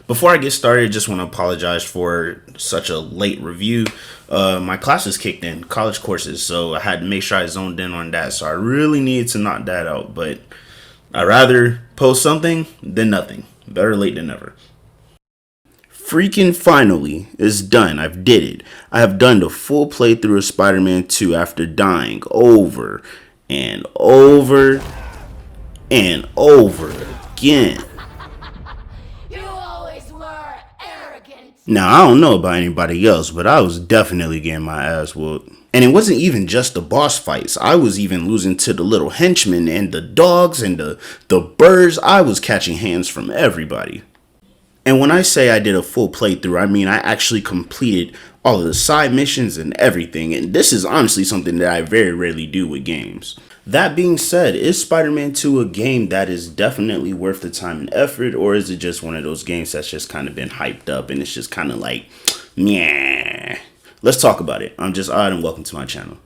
Before I get started, just want to apologize for such a late review. My classes kicked in, college courses, so I had to make sure I zoned in on that. So I really needed to knock that out, but I'd rather post something than nothing. Better late than never. Freaking finally, it's done. I've did it. I have done the full playthrough of Spider-Man 2 after dying over and over and over again. Now, I don't know about anybody else, but I was definitely getting my ass whooped. And it wasn't even just the boss fights. I was even losing to the little henchmen and the dogs and the birds. I was catching hands from everybody. And when I say I did a full playthrough, I mean I actually completed all of the side missions and everything. And this is honestly something that I very rarely do with games. That being said, is Spider-Man 2 a game that is definitely worth the time and effort, or is it just one of those games that's just kind of been hyped up and it's just kind of like, meh? Let's talk about it. I'm JustBeOdd and welcome to my channel.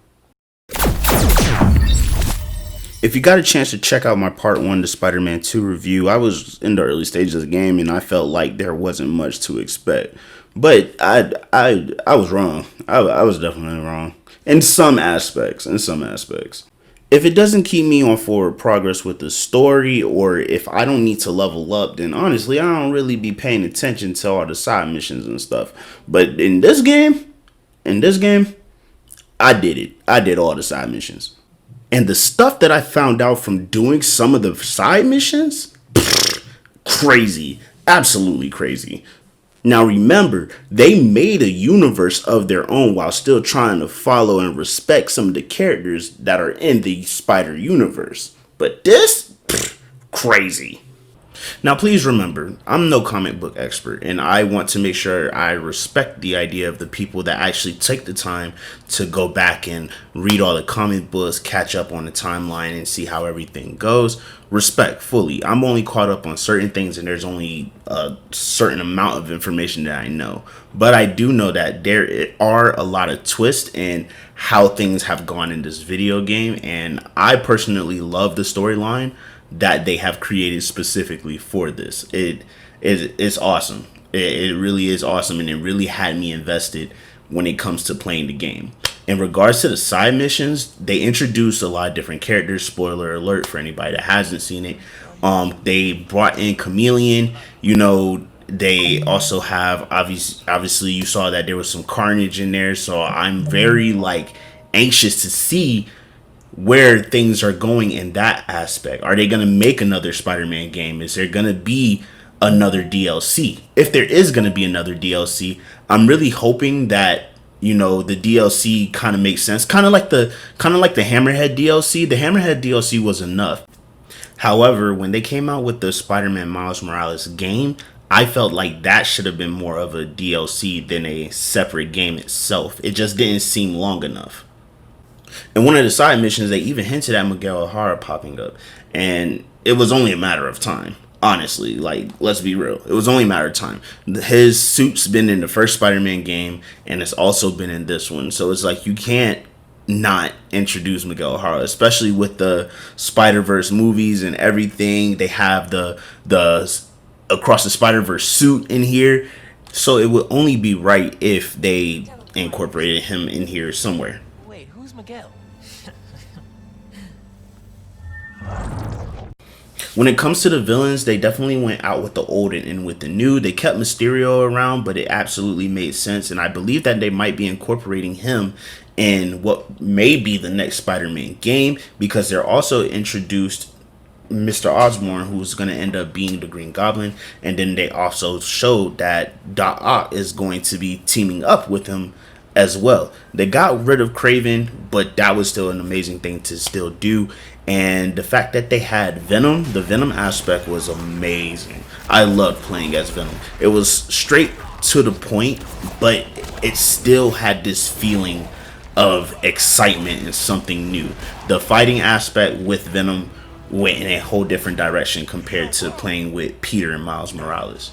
If you got a chance to check out my part 1 to Spider-Man 2 review, I was in the early stages of the game and I felt like there wasn't much to expect. But I was wrong. I was definitely wrong. In some aspects. If it doesn't keep me on forward progress with the story, or if I don't need to level up, then honestly, I don't really be paying attention to all the side missions and stuff. But in this game, I did it. I did all the side missions. And the stuff that I found out from doing some of the side missions, crazy. Absolutely crazy. Now remember, they made a universe of their own while still trying to follow and respect some of the characters that are in the Spider universe. But this, crazy. Now please remember, I'm no comic book expert, and I want to make sure I respect the idea of the people that actually take the time to go back and read all the comic books, catch up on the timeline, and see how everything goes. Respect fully. I'm only caught up on certain things, and there's only a certain amount of information that I know. But I do know that there are a lot of twists in how things have gone in this video game, and I personally love the storyline that they have created specifically for this. It's awesome. It really is awesome, and it really had me invested when it comes to playing the game. In regards to the side missions, they introduced a lot of different characters. Spoiler alert for anybody that hasn't seen it. They brought in Chameleon. You know, they also have obviously you saw that there was some carnage in there. So I'm very anxious to see where things are going in that aspect. Are they going to make another Spider-Man game? Is there going to be another DLC? If there is going to be another DLC, I'm really hoping that, you know, the DLC kind of makes sense. Kind of like the Hammerhead DLC. The Hammerhead DLC was enough. However, when they came out with the Spider-Man Miles Morales game, I felt like that should have been more of a DLC than a separate game itself. It just didn't seem long enough. In one of the side missions, they even hinted at Miguel O'Hara popping up. And it was only a matter of time. Honestly, let's be real. It was only a matter of time. His suit's been in the first Spider-Man game, and it's also been in this one. So it's like you can't not introduce Miguel O'Hara, especially with the Spider-Verse movies and everything. They have the Across the Spider-Verse suit in here. So it would only be right if they incorporated him in here somewhere. Who's Miguel? When it comes to the villains, they definitely went out with the old and in with the new. They kept Mysterio around, but it absolutely made sense. And I believe that they might be incorporating him in what may be the next Spider-Man game, because they're also introduced Mr. Osborn, who's going to end up being the Green Goblin. And then they also showed that Doc Ock is going to be teaming up with him as well. They got rid of Craven, but that was still an amazing thing to still do. And the fact that they had Venom, the Venom aspect was amazing. I loved playing as Venom. It was straight to the point, but it still had this feeling of excitement and something new. The fighting aspect with Venom went in a whole different direction compared to playing with Peter and Miles Morales.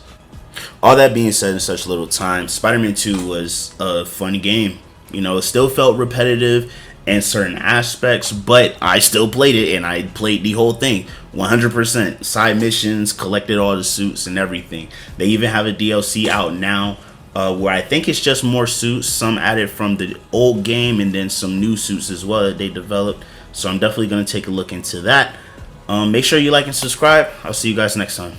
All that being said, in such little time, Spider-Man 2 was a fun game. You know, it still felt repetitive, in certain aspects, but I still played it, and I played the whole thing 100%. Side missions, collected all the suits and everything. They even have a DLC out now, where I think it's just more suits, some added from the old game, and then some new suits as well that they developed. So I'm definitely going to take a look into that. Make sure you like and subscribe. I'll see you guys next time.